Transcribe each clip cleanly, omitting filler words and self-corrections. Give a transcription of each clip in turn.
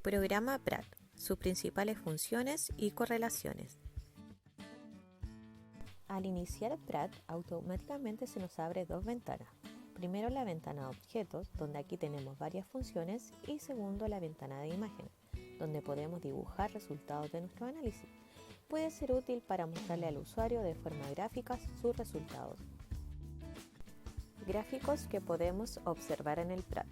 Programa Pratt, sus principales funciones y correlaciones. Al iniciar Pratt, automáticamente se nos abre dos ventanas. Primero la ventana de objetos, donde aquí tenemos varias funciones, y segundo la ventana de imágenes, donde podemos dibujar resultados de nuestro análisis. Puede ser útil para mostrarle al usuario de forma gráfica sus resultados. Gráficos que podemos observar en el Pratt.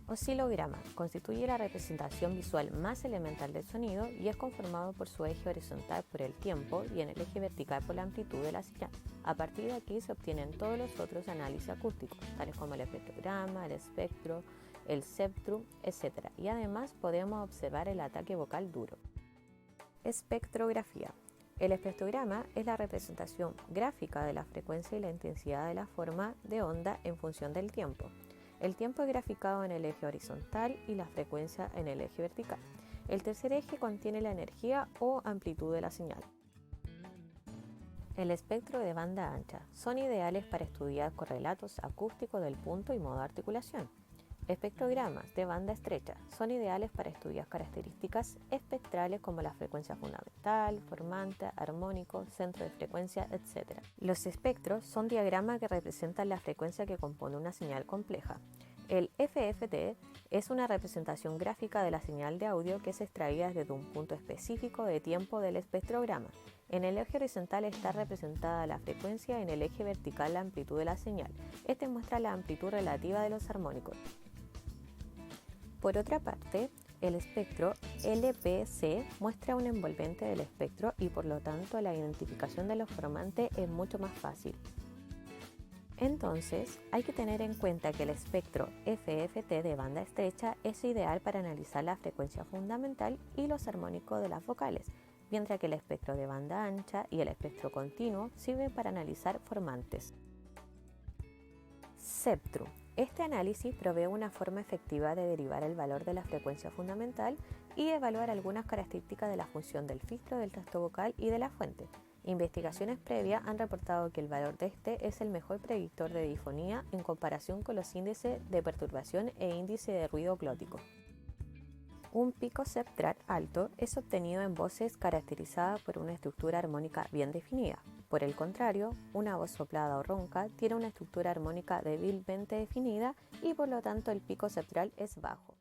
Oscilograma constituye la representación visual más elemental del sonido y es conformado por su eje horizontal por el tiempo y en el eje vertical por la amplitud de la señal. A partir de aquí se obtienen todos los otros análisis acústicos, tales como el espectrograma, el espectro, el spectrum, etc. Y además podemos observar el ataque vocal duro. Espectrografía. El espectrograma es la representación gráfica de la frecuencia y la intensidad de la forma de onda en función del tiempo. El tiempo es graficado en el eje horizontal y la frecuencia en el eje vertical. El tercer eje contiene la energía o amplitud de la señal. El espectro de banda ancha son ideales para estudiar correlatos acústicos del punto y modo de articulación. Espectrogramas de banda estrecha son ideales para estudiar características espectrales como la frecuencia fundamental, formante, armónico, centro de frecuencia, etc. Los espectros son diagramas que representan la frecuencia que compone una señal compleja. El FFT es una representación gráfica de la señal de audio que es extraída desde un punto específico de tiempo del espectrograma. En el eje horizontal está representada la frecuencia y en el eje vertical la amplitud de la señal. Este muestra la amplitud relativa de los armónicos. Por otra parte, el espectro LPC muestra un envolvente del espectro y por lo tanto la identificación de los formantes es mucho más fácil. Entonces, hay que tener en cuenta que el espectro FFT de banda estrecha es ideal para analizar la frecuencia fundamental y los armónicos de las vocales, mientras que el espectro de banda ancha y el espectro continuo sirven para analizar formantes. Spectrum. Este análisis provee una forma efectiva de derivar el valor de la frecuencia fundamental y evaluar algunas características de la función del filtro, del tracto vocal y de la fuente. Investigaciones previas han reportado que el valor de este es el mejor predictor de difonía en comparación con los índices de perturbación e índice de ruido glótico. Un pico septral alto es obtenido en voces caracterizadas por una estructura armónica bien definida. Por el contrario, una voz soplada o ronca tiene una estructura armónica débilmente definida y por lo tanto el pico septral es bajo.